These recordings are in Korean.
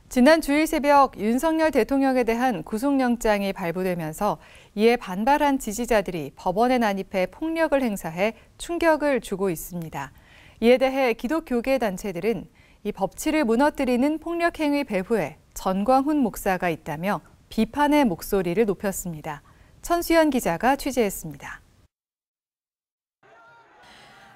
지난 주일 새벽 윤석열 대통령에 대한 구속영장이 발부되면서 이에 반발한 지지자들이 법원에 난입해 폭력을 행사해 충격을 주고 있습니다. 이에 대해 기독교계 단체들은 이 법치를 무너뜨리는 폭력행위 배후에 전광훈 목사가 있다며 비판의 목소리를 높였습니다. 천수연 기자가 취재했습니다.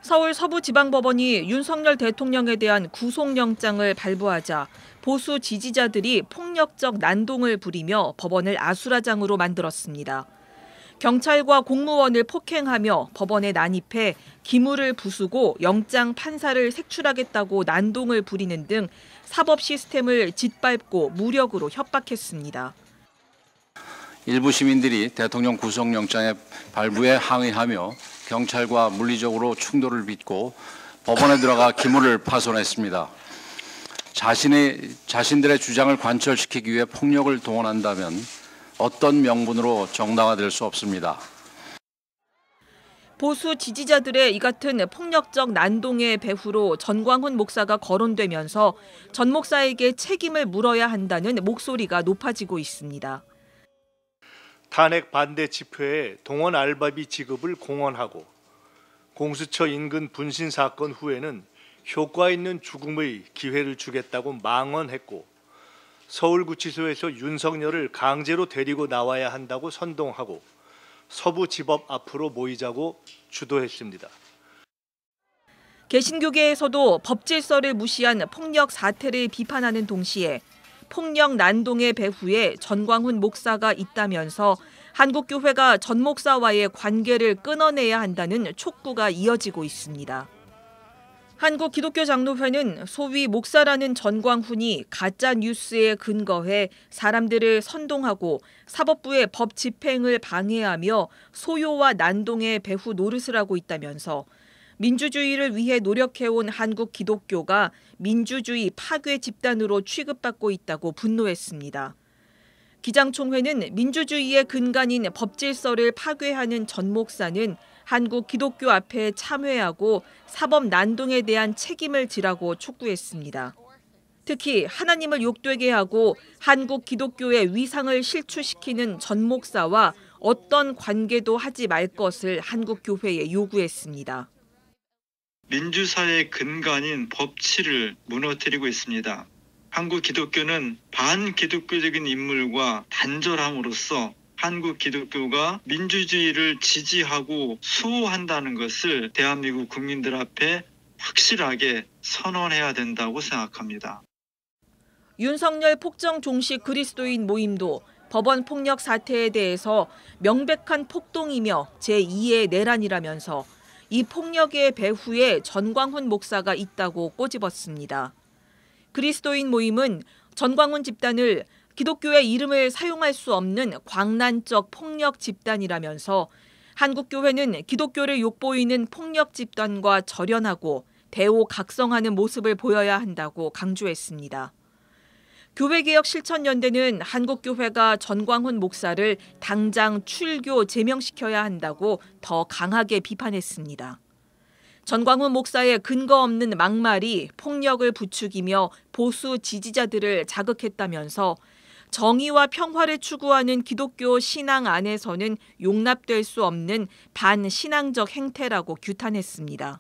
서울 서부지방법원이 윤석열 대통령에 대한 구속영장을 발부하자 보수 지지자들이 폭력적 난동을 부리며 법원을 아수라장으로 만들었습니다. 경찰과 공무원을 폭행하며 법원에 난입해 기물을 부수고 영장 판사를 색출하겠다고 난동을 부리는 등 사법 시스템을 짓밟고 무력으로 협박했습니다. 일부 시민들이 대통령 구속영장의 발부에 항의하며 경찰과 물리적으로 충돌을 빚고 법원에 들어가 기물을 파손했습니다. 자신들의 주장을 관철시키기 위해 폭력을 동원한다면 어떤 명분으로 정당화될 수 없습니다. 보수 지지자들의 이 같은 폭력적 난동의 배후로 전광훈 목사가 거론되면서 전 목사에게 책임을 물어야 한다는 목소리가 높아지고 있습니다. 탄핵 반대 집회에 동원 알바비 지급을 공언하고 공수처 인근 분신 사건 후에는 효과 있는 죽음의 기회를 주겠다고 망언했고 서울구치소에서 윤석열을 강제로 데리고 나와야 한다고 선동하고 서부지법 앞으로 모이자고 주도했습니다. 개신교계에서도 법질서를 무시한 폭력 사태를 비판하는 동시에 폭력 난동의 배후에 전광훈 목사가 있다면서 한국교회가 전 목사와의 관계를 끊어내야 한다는 촉구가 이어지고 있습니다. 한국기독교장로회는 소위 목사라는 전광훈이 가짜 뉴스에 근거해 사람들을 선동하고 사법부의 법 집행을 방해하며 소요와 난동의 배후 노릇을 하고 있다면서 민주주의를 위해 노력해온 한국 기독교가 민주주의 파괴 집단으로 취급받고 있다고 분노했습니다. 기장총회는 민주주의의 근간인 법질서를 파괴하는 전 목사는 한국 기독교 앞에 참회하고 사법 난동에 대한 책임을 지라고 촉구했습니다. 특히 하나님을 욕되게 하고 한국 기독교의 위상을 실추시키는 전 목사와 어떤 관계도 하지 말 것을 한국 교회에 요구했습니다. 민주사회의 근간인 법치를 무너뜨리고 있습니다. 한국 기독교는 반기독교적인 인물과 단절함으로써 한국 기독교가 민주주의를 지지하고 수호한다는 것을 대한민국 국민들 앞에 확실하게 선언해야 된다고 생각합니다. 윤석열 폭정 종식 그리스도인 모임도 법원 폭력 사태에 대해서 명백한 폭동이며 제2의 내란이라면서 이 폭력의 배후에 전광훈 목사가 있다고 꼬집었습니다. 그리스도인 모임은 전광훈 집단을 기독교의 이름을 사용할 수 없는 광란적 폭력 집단이라면서 한국교회는 기독교를 욕보이는 폭력 집단과 절연하고 대오각성하는 모습을 보여야 한다고 강조했습니다. 교회개혁 실천연대는 한국교회가 전광훈 목사를 당장 출교 제명시켜야 한다고 더 강하게 비판했습니다. 전광훈 목사의 근거 없는 막말이 폭력을 부추기며 보수 지지자들을 자극했다면서 정의와 평화를 추구하는 기독교 신앙 안에서는 용납될 수 없는 반신앙적 행태라고 규탄했습니다.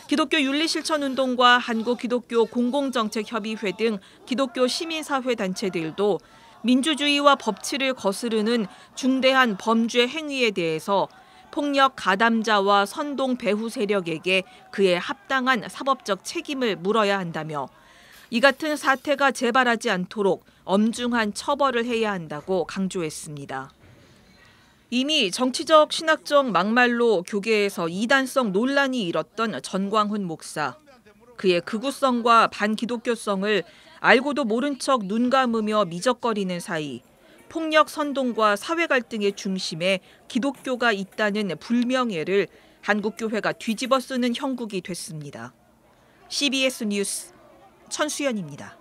기독교 윤리실천운동과 한국기독교 공공정책협의회 등 기독교 시민사회 단체들도 민주주의와 법치를 거스르는 중대한 범죄 행위에 대해서 폭력 가담자와 선동 배후 세력에게 그에 합당한 사법적 책임을 물어야 한다며 이 같은 사태가 재발하지 않도록 엄중한 처벌을 해야 한다고 강조했습니다. 이미 정치적 신학적 막말로 교계에서 이단성 논란이 일었던 전광훈 목사. 그의 극우성과 반기독교성을 알고도 모른 척 눈 감으며 미적거리는 사이 폭력 선동과 사회 갈등의 중심에 기독교가 있다는 불명예를 한국교회가 뒤집어 쓰는 형국이 됐습니다. CBS 뉴스 천수연입니다.